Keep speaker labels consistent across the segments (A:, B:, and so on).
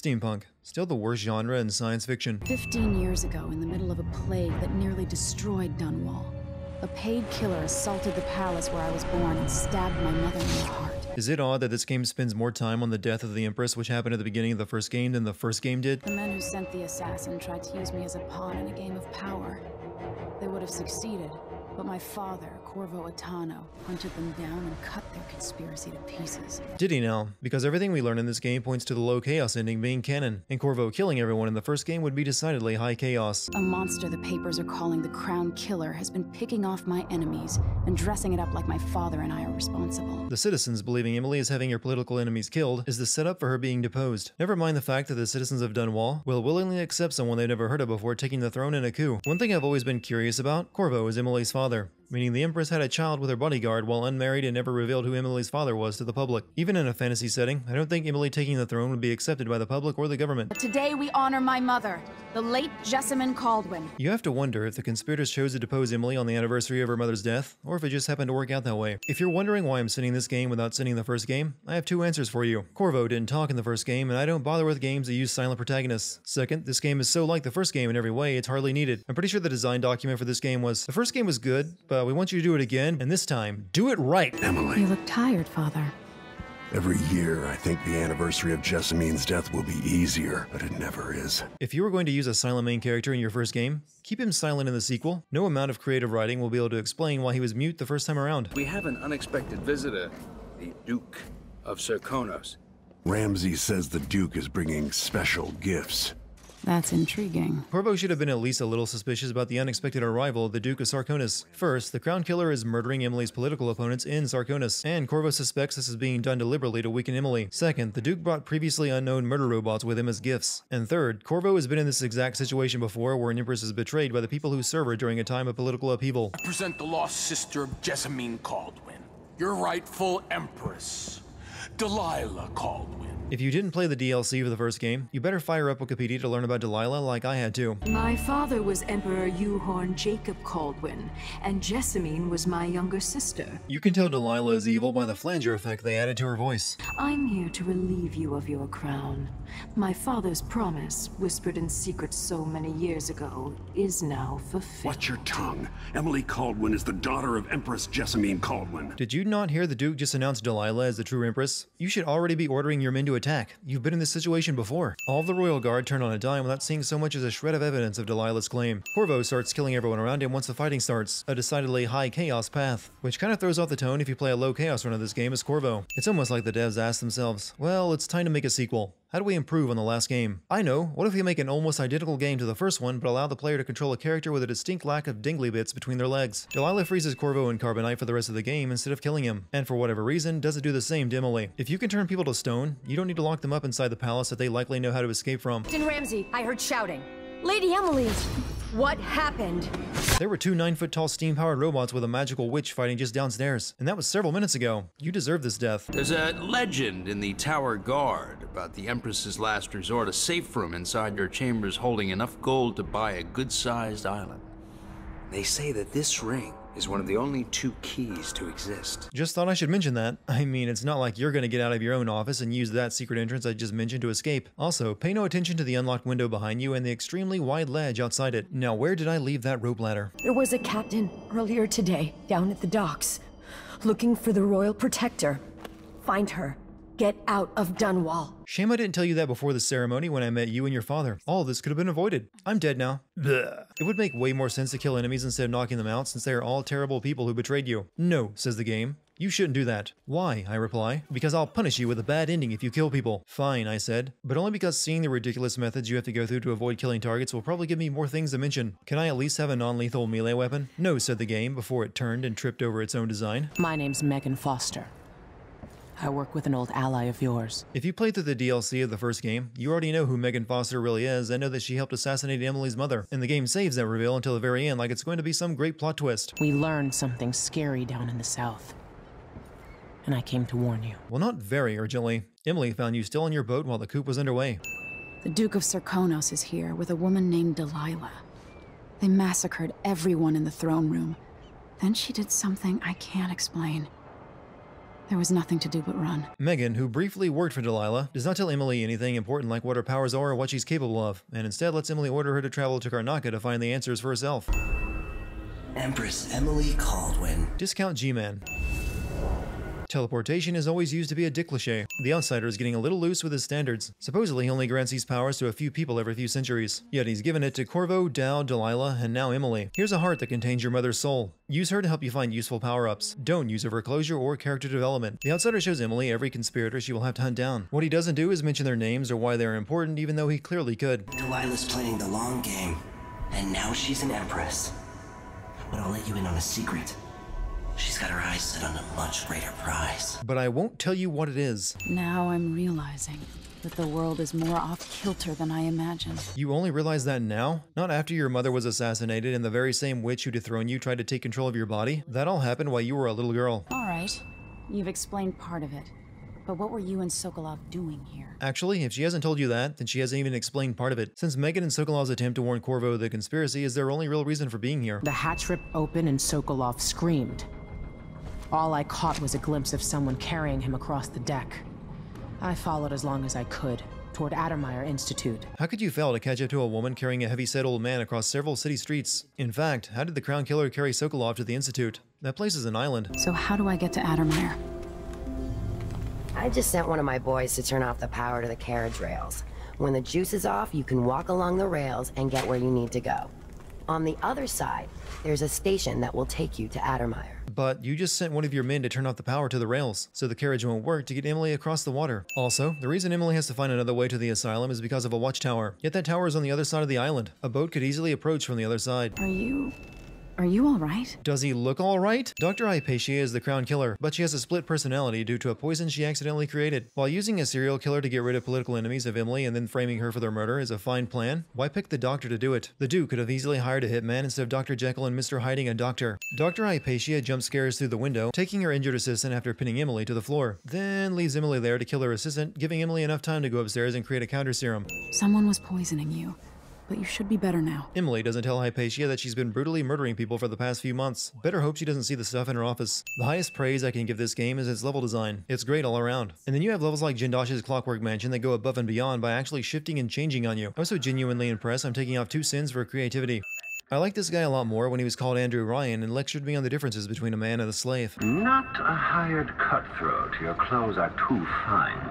A: Steampunk. Still the worst genre in science fiction.
B: 15 years ago, in the middle of a plague that nearly destroyed Dunwall, a paid killer assaulted the palace where I was born and stabbed my mother in the heart.
A: Is it odd that this game spends more time on the death of the Empress, which happened at the beginning of the first game, than the first game did?
B: The men who sent the assassin tried to use me as a pawn in a game of power. They would have succeeded, but my father, Corvo Attano, hunted them down and cut their conspiracy to pieces.
A: Did he now? Because everything we learn in this game points to the low chaos ending being canon, and Corvo killing everyone in the first game would be decidedly high chaos.
B: A monster the papers are calling the Crown Killer has been picking off my enemies and dressing it up like my father and I are responsible.
A: The citizens believing Emily is having your political enemies killed is the setup for her being deposed. Never mind the fact that the citizens of Dunwall will willingly accept someone they've never heard of before taking the throne in a coup. One thing I've always been curious about, Corvo is Emily's father, meaning the Empress had a child with her bodyguard while unmarried and never revealed who Emily's father was to the public. Even in a fantasy setting, I don't think Emily taking the throne would be accepted by the public or the government.
B: But today we honor my mother, the late Jessamine Caldwin.
A: You have to wonder if the conspirators chose to depose Emily on the anniversary of her mother's death, or if it just happened to work out that way. If you're wondering why I'm sending this game without sending the first game, I have two answers for you. Corvo didn't talk in the first game, and I don't bother with games that use silent protagonists. Second, this game is so like the first game in every way, it's hardly needed. I'm pretty sure the design document for this game was, the first game was good, but we want you to do it again, and this time, do it right!
C: Emily.
B: You look tired, Father.
C: Every year, I think the anniversary of Jessamine's death will be easier, but it never is.
A: If you were going to use a silent main character in your first game, keep him silent in the sequel. No amount of creative writing will be able to explain why he was mute the first time around.
D: We have an unexpected visitor, the Duke of Serkonos.
C: Ramsey says the Duke is bringing special gifts.
B: That's intriguing.
A: Corvo should have been at least a little suspicious about the unexpected arrival of the Duke of Sarkonis. First, the Crown Killer is murdering Emily's political opponents in Sarkonis, and Corvo suspects this is being done deliberately to weaken Emily. Second, the Duke brought previously unknown murder robots with him as gifts. And third, Corvo has been in this exact situation before where an Empress is betrayed by the people who serve her during a time of political upheaval.
E: I present the lost sister of Jessamine Caldwin, your rightful Empress, Delilah Caldwin.
A: If you didn't play the DLC for the first game, you better fire up Wikipedia to learn about Delilah like I had to.
F: My father was Emperor Euhorn Jacob Caldwin, and Jessamine was my younger sister.
A: You can tell Delilah is evil by the flanger effect they added to her voice.
F: I'm here to relieve you of your crown. My father's promise, whispered in secret so many years ago, is now fulfilled.
C: Watch your tongue. Emily Caldwin is the daughter of Empress Jessamine Caldwin.
A: Did you not hear the Duke just announce Delilah as the true Empress? You should already be ordering your men to attack. You've been in this situation before. All of the Royal Guard turned on a dime without seeing so much as a shred of evidence of Delilah's claim. Corvo starts killing everyone around him once the fighting starts, a decidedly high chaos path, which kind of throws off the tone if you play a low chaos run of this game as Corvo. It's almost like the devs asked themselves, well, it's time to make a sequel. How do we improve on the last game? I know, what if we make an almost identical game to the first one, but allow the player to control a character with a distinct lack of dingly bits between their legs? Delilah freezes Corvo in Carbonite for the rest of the game instead of killing him, and for whatever reason, doesn't do the same to Emily. If you can turn people to stone, you don't need to lock them up inside the palace that they likely know how to escape from.
G: Captain Ramsey, I heard shouting. Lady Emily, what happened?
A: There were two 9-foot-tall steam-powered robots with a magical witch fighting just downstairs, and that was several minutes ago. You deserve this death.
D: There's a legend in the Tower Guard about the Empress's last resort, a safe room inside your chambers holding enough gold to buy a good-sized island. They say that this ring is one of the only two keys to exist.
A: Just thought I should mention that. I mean, it's not like you're gonna get out of your own office and use that secret entrance I just mentioned to escape. Also, pay no attention to the unlocked window behind you and the extremely wide ledge outside it. Now, where did I leave that rope ladder?
G: There was a captain earlier today down at the docks, looking for the Royal Protector. Find her. Get out of Dunwall.
A: Shame I didn't tell you that before the ceremony when I met you and your father. All of this could have been avoided. I'm dead now. Blech. It would make way more sense to kill enemies instead of knocking them out since they are all terrible people who betrayed you. No, says the game. You shouldn't do that. Why? I reply. Because I'll punish you with a bad ending if you kill people. Fine, I said. But only because seeing the ridiculous methods you have to go through to avoid killing targets will probably give me more things to mention. Can I at least have a non-lethal melee weapon? No, said the game before it turned and tripped over its own design.
H: My name's Megan Foster. I work with an old ally of yours.
A: If you played through the DLC of the first game, you already know who Megan Foster really is and know that she helped assassinate Emily's mother. And the game saves that reveal until the very end like it's going to be some great plot twist.
H: We learned something scary down in the south, and I came to warn you.
A: Well, not very urgently. Emily found you still on your boat while the coup was underway.
B: The Duke of Serkonos is here with a woman named Delilah. They massacred everyone in the throne room. Then she did something I can't explain. There was nothing to do but run.
A: Megan, who briefly worked for Delilah, does not tell Emily anything important like what her powers are or what she's capable of, and instead lets Emily order her to travel to Karnaca to find the answers for herself.
I: Empress Emily Caldwin.
A: Discount G-Man. Teleportation is always used to be a dick cliché. The outsider is getting a little loose with his standards. Supposedly, he only grants these powers to a few people every few centuries. Yet he's given it to Corvo, Dow, Delilah, and now Emily. Here's a heart that contains your mother's soul. Use her to help you find useful power-ups. Don't use her for closure or character development. The outsider shows Emily every conspirator she will have to hunt down. What he doesn't do is mention their names or why they are important, even though he clearly could.
I: Delilah's playing the long game, and now she's an empress. But I'll let you in on a secret. She's got her eyes set on a much greater prize.
A: But I won't tell you what it is.
B: Now I'm realizing that the world is more off-kilter than I imagined.
A: You only realize that now? Not after your mother was assassinated and the very same witch who dethroned you tried to take control of your body? That all happened while you were a little girl.
B: All right, you've explained part of it. But what were you and Sokolov doing here?
A: Actually, if she hasn't told you that, then she hasn't even explained part of it. Since Megan and Sokolov's attempt to warn Corvo of the conspiracy is their only real reason for being here.
H: The hatch ripped open and Sokolov screamed. All I caught was a glimpse of someone carrying him across the deck. I followed as long as I could, toward Addermeyer Institute.
A: How could you fail to catch up to a woman carrying a heavy-set old man across several city streets? In fact, how did the Crown Killer carry Sokolov to the Institute? That place is an island.
B: So how do I get to Addermeyer?
J: I just sent one of my boys to turn off the power to the carriage rails. When the juice is off, you can walk along the rails and get where you need to go. On the other side, there's a station that will take you to Addermeyer.
A: But you just sent one of your men to turn off the power to the rails, so the carriage won't work to get Emily across the water. Also, the reason Emily has to find another way to the asylum is because of a watchtower. Yet that tower is on the other side of the island. A boat could easily approach from the other side.
B: Are you all right?
A: Does he look all right? Dr. Hypatia is the Crown Killer, but she has a split personality due to a poison she accidentally created. While using a serial killer to get rid of political enemies of Emily and then framing her for their murder is a fine plan, why pick the doctor to do it? The Duke could have easily hired a hitman instead of Dr. Jekyll and Mr. Hiding a doctor. Dr. Hypatia jump scares through the window, taking her injured assistant after pinning Emily to the floor, then leaves Emily there to kill her assistant, giving Emily enough time to go upstairs and create a counter serum.
B: Someone was poisoning you. But you should be better now.
A: Emily doesn't tell Hypatia that she's been brutally murdering people for the past few months. Better hope she doesn't see the stuff in her office. The highest praise I can give this game is its level design. It's great all around. And then you have levels like Jindosh's Clockwork Mansion that go above and beyond by actually shifting and changing on you. I was so genuinely impressed I'm taking off 2 sins for creativity. I liked this guy a lot more when he was called Andrew Ryan and lectured me on the differences between a man and a slave.
K: Not a hired cutthroat. Your clothes are too fine.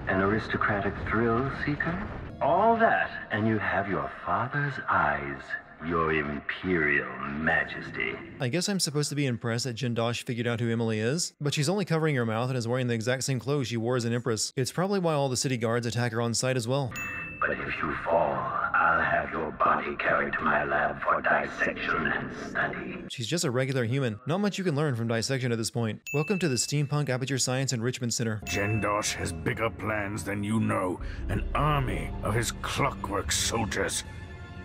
K: An aristocratic thrill seeker? All that, and you have your father's eyes, your imperial majesty.
A: I guess I'm supposed to be impressed that Jindosh figured out who Emily is, but she's only covering her mouth and is wearing the exact same clothes she wore as an empress. It's probably why all the city guards attack her on sight as well.
K: But if you fall, I'll have your body carried to my lab for dissection and study.
A: She's just a regular human. Not much you can learn from dissection at this point. Welcome to the Steampunk Aperture Science Enrichment Center.
L: Jindosh has bigger plans than you know. An army of his clockwork soldiers.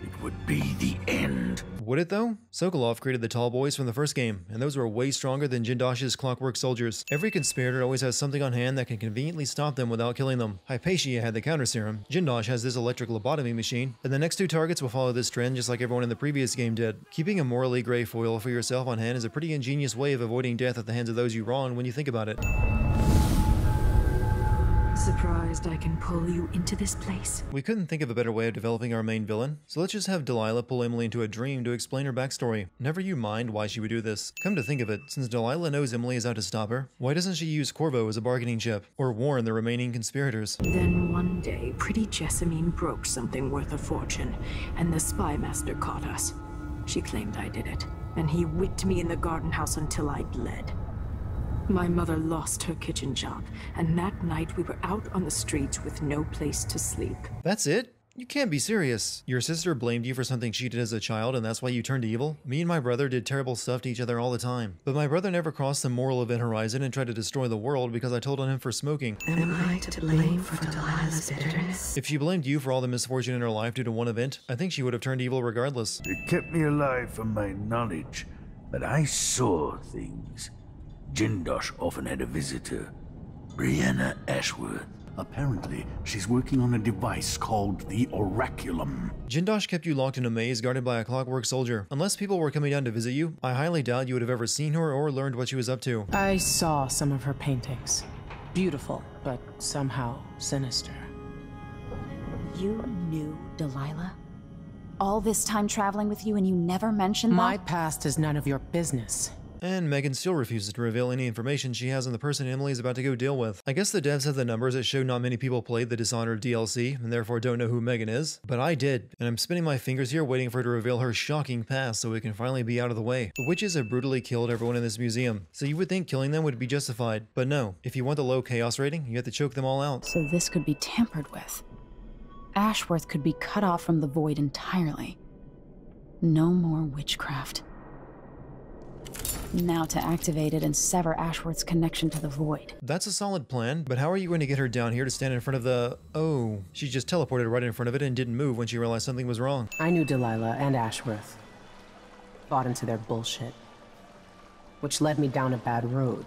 L: It would be the end.
A: Would it though? Sokolov created the tall boys from the first game, and those were way stronger than Jindosh's clockwork soldiers. Every conspirator always has something on hand that can conveniently stop them without killing them. Hypatia had the counter serum, Jindosh has this electric lobotomy machine, and the next 2 targets will follow this trend just like everyone in the previous game did. Keeping a morally gray foil for yourself on hand is a pretty ingenious way of avoiding death at the hands of those you wrong when you think about it.
F: Surprised I can pull you into this place?
A: We couldn't think of a better way of developing our main villain, so let's just have Delilah pull Emily into a dream to explain her backstory. Never you mind why she would do this. Come to think of it, since Delilah knows Emily is out to stop her, why doesn't she use Corvo as a bargaining chip, or warn the remaining conspirators?
F: Then one day, pretty Jessamine broke something worth a fortune, and the spy master caught us. She claimed I did it, and he whipped me in the garden house until I bled. My mother lost her kitchen job, and that night we were out on the streets with no place to sleep.
A: That's it? You can't be serious. Your sister blamed you for something she did as a child, and that's why you turned evil? Me and my brother did terrible stuff to each other all the time. But my brother never crossed the moral event horizon and tried to destroy the world because I told on him for smoking.
F: Am I to blame for Delilah's bitterness?
A: If she blamed you for all the misfortune in her life due to one event, I think she would have turned evil regardless.
L: It kept me alive from my knowledge, but I saw things. Jindosh often had a visitor, Brianna Ashworth. Apparently, she's working on a device called the Oraculum.
A: Jindosh kept you locked in a maze guarded by a clockwork soldier. Unless people were coming down to visit you, I highly doubt you would have ever seen her or learned what she was up to.
H: I saw some of her paintings. Beautiful, but somehow sinister.
B: You knew Delilah? All this time traveling with you and you never mentioned
H: My
B: that?
H: past is none of your business.
A: And Megan still refuses to reveal any information she has on the person Emily is about to go deal with. I guess the devs have the numbers that show not many people played the Dishonored DLC, and therefore don't know who Megan is. But I did, and I'm spinning my fingers here waiting for her to reveal her shocking past so it can finally be out of the way. The witches have brutally killed everyone in this museum, so you would think killing them would be justified. But no, if you want the low chaos rating, you have to choke them all out.
B: So this could be tampered with. Ashworth could be cut off from the void entirely. No more witchcraft. Now to activate it and sever Ashworth's connection to the void.
A: That's a solid plan, but how are you going to get her down here to stand in front of the... Oh, she just teleported right in front of it and didn't move when she realized something was wrong.
H: I knew Delilah and Ashworth. Bought into their bullshit. Which led me down a bad road.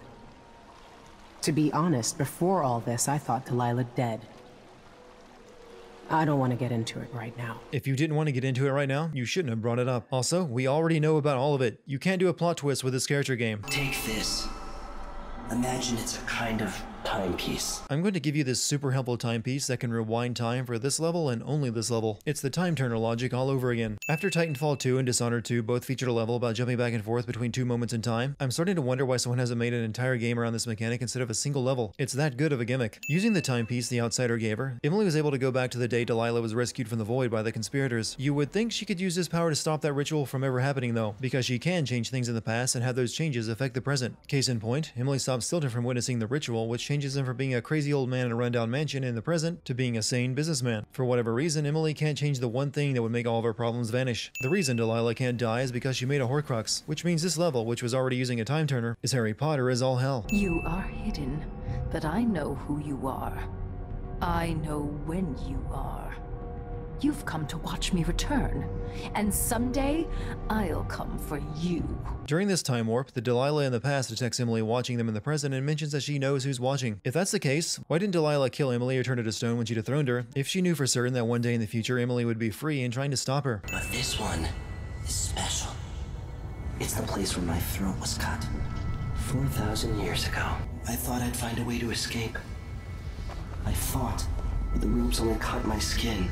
H: To be honest, before all this, I thought Delilah dead. I don't want to get into it right now.
A: If you didn't want to get into it right now, you shouldn't have brought it up. Also, we already know about all of it. You can't do a plot twist with this character game.
I: Take this. Imagine it's a kind of timepiece.
A: I'm going to give you this super helpful timepiece that can rewind time for this level and only this level. It's the time turner logic all over again. After Titanfall 2 and Dishonored 2 both featured a level about jumping back and forth between two moments in time, I'm starting to wonder why someone hasn't made an entire game around this mechanic instead of a single level. It's that good of a gimmick. Using the timepiece the Outsider gave her, Emily was able to go back to the day Delilah was rescued from the void by the conspirators. You would think she could use this power to stop that ritual from ever happening though, because she can change things in the past and have those changes affect the present. Case in point, Emily stops Stilton from witnessing the ritual, which changes him from being a crazy old man in a rundown mansion in the present to being a sane businessman. For whatever reason, Emily can't change the one thing that would make all of her problems vanish. The reason Delilah can't die is because she made a Horcrux, which means this level, which was already using a time turner, is Harry Potter as all hell.
F: You are hidden, but I know who you are. I know when you are. You've come to watch me return, and someday I'll come for you.
A: During this time warp, the Delilah in the past detects Emily watching them in the present and mentions that she knows who's watching. If that's the case, why didn't Delilah kill Emily or turn her to stone when she dethroned her, if she knew for certain that one day in the future Emily would be free and trying to stop her?
I: But this one is special. It's the place where my throat was cut 4,000 years ago. I thought I'd find a way to escape. I fought, but the ropes only cut my skin,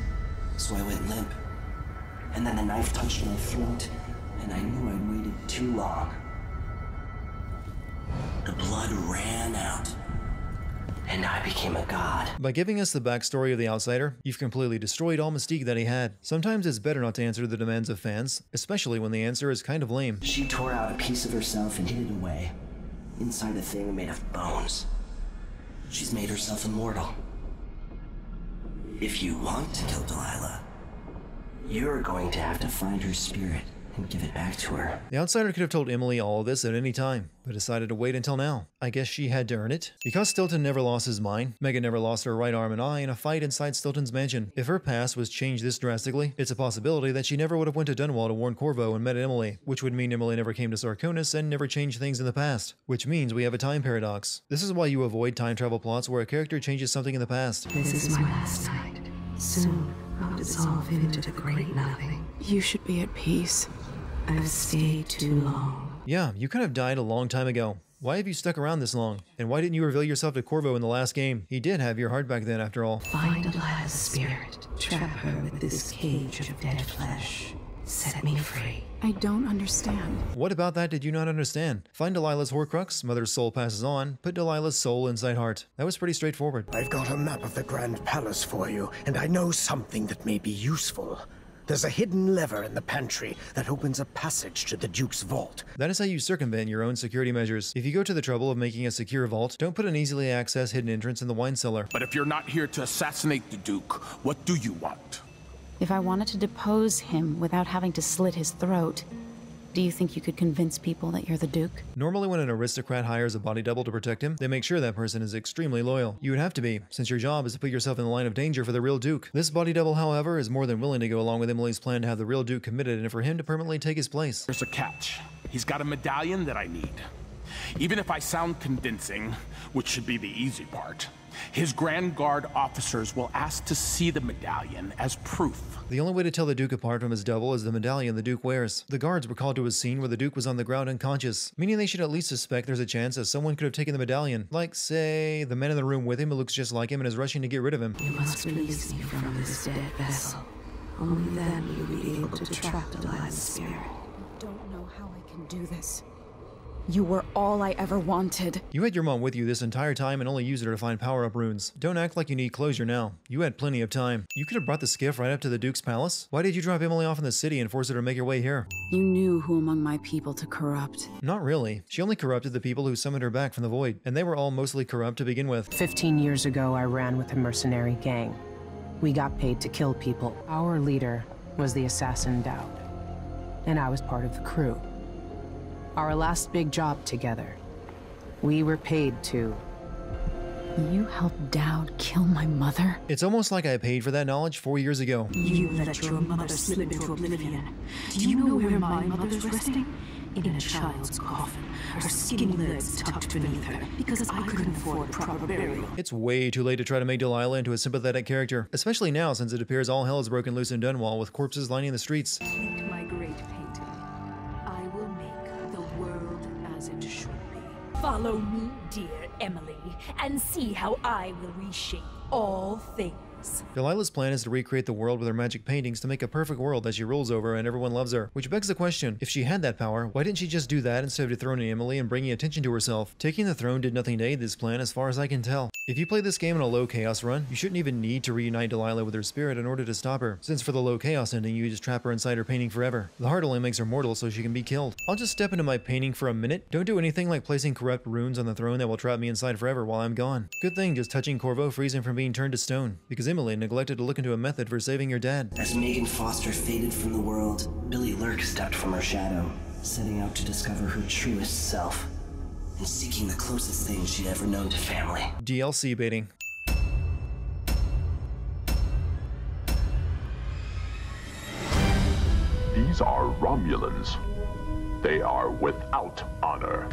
I: so I went limp. And then the knife touched my throat, and I knew I'd waited too long. The blood ran out, and I became a god.
A: By giving us the backstory of the Outsider, you've completely destroyed all mystique that he had. Sometimes it's better not to answer the demands of fans, especially when the answer is kind of lame.
I: She tore out a piece of herself and hid it away, inside a thing made of bones. She's made herself immortal. If you want to kill Delilah, you're going to have to find her spirit and give it back to her.
A: The Outsider could have told Emily all of this at any time, but decided to wait until now. I guess she had to earn it. Because Stilton never lost his mind, Megan never lost her right arm and eye in a fight inside Stilton's mansion. If her past was changed this drastically, it's a possibility that she never would have went to Dunwall to warn Corvo and met Emily, which would mean Emily never came to Sarkonis and never changed things in the past, which means we have a time paradox. This is why you avoid time travel plots where a character changes something in the past.
M: This is my last night. Soon, I'll dissolve into the great nothing.
B: You should be at peace.
M: I've stayed too long.
A: Yeah, you could have died a long time ago. Why have you stuck around this long? And why didn't you reveal yourself to Corvo in the last game? He did have your heart back then, after all.
M: Find Delilah's spirit. Trap her with this cage of dead flesh. Set me free.
B: I don't understand.
A: What about that did you not understand? Find Delilah's Horcrux, Mother's soul passes on, put Delilah's soul inside Heart. That was pretty straightforward.
N: I've got a map of the Grand Palace for you, and I know something that may be useful. There's a hidden lever in the pantry that opens a passage to the Duke's vault.
A: That is how you circumvent your own security measures. If you go to the trouble of making a secure vault, don't put an easily accessed hidden entrance in the wine cellar.
E: But if you're not here to assassinate the Duke, what do you want?
B: If I wanted to depose him without having to slit his throat, do you think you could convince people that you're the Duke?
A: Normally when an aristocrat hires a body double to protect him, they make sure that person is extremely loyal. You would have to be, since your job is to put yourself in the line of danger for the real Duke. This body double, however, is more than willing to go along with Emily's plan to have the real Duke committed and for him to permanently take his place.
E: There's a catch. He's got a medallion that I need. Even if I sound convincing, which should be the easy part, his Grand Guard officers will ask to see the medallion as proof.
A: The only way to tell the Duke apart from his double is the medallion the Duke wears. The guards were called to a scene where the Duke was on the ground unconscious, meaning they should at least suspect there's a chance that someone could have taken the medallion. Like, say, the man in the room with him who looks just like him and is rushing to get rid of him.
M: You must release me from this dead vessel. Only then will you be able to trap Delilah's spirit.
B: I don't know how I can do this. You were all I ever wanted.
A: You had your mom with you this entire time and only used her to find power-up runes. Don't act like you need closure now. You had plenty of time. You could have brought the skiff right up to the Duke's palace. Why did you drop Emily off in the city and force her to make her way here?
B: You knew who among my people to corrupt.
A: Not really. She only corrupted the people who summoned her back from the void, and they were all mostly corrupt to begin with.
H: 15 years ago, I ran with a mercenary gang. We got paid to kill people. Our leader was the assassin Dowd, and I was part of the crew. Our last big job together, we were paid to...
B: You helped Dowd kill my mother?
A: It's almost like I paid for that knowledge 4 years ago.
F: You let your mother slip into oblivion. Do you know where my mother's resting? In a child's coffin, her skinny legs tucked beneath her, because I couldn't afford proper burial.
A: It's way too late to try to make Delilah into a sympathetic character, especially now since it appears all hell is broken loose in Dunwall with corpses lining the streets.
F: Paint my great painting. I will make the world as it should be.
O: Follow me, dear Emily, and see how I will reshape all things.
A: Delilah's plan is to recreate the world with her magic paintings to make a perfect world that she rules over and everyone loves her. Which begs the question, if she had that power, why didn't she just do that instead of dethroning Emily and bringing attention to herself? Taking the throne did nothing to aid this plan as far as I can tell. If you play this game in a low chaos run, you shouldn't even need to reunite Delilah with her spirit in order to stop her, since for the low chaos ending you just trap her inside her painting forever. The heart only makes her mortal so she can be killed. I'll just step into my painting for a minute. Don't do anything like placing corrupt runes on the throne that will trap me inside forever while I'm gone. Good thing just touching Corvo frees him from being turned to stone, because Emily neglected to look into a method for saving your dad.
I: As Megan Foster faded from the world, Billy Lurk stepped from her shadow, setting out to discover her truest self, and seeking the closest thing she'd ever known to family.
A: DLC baiting.
P: These are Romulans. They are without honor.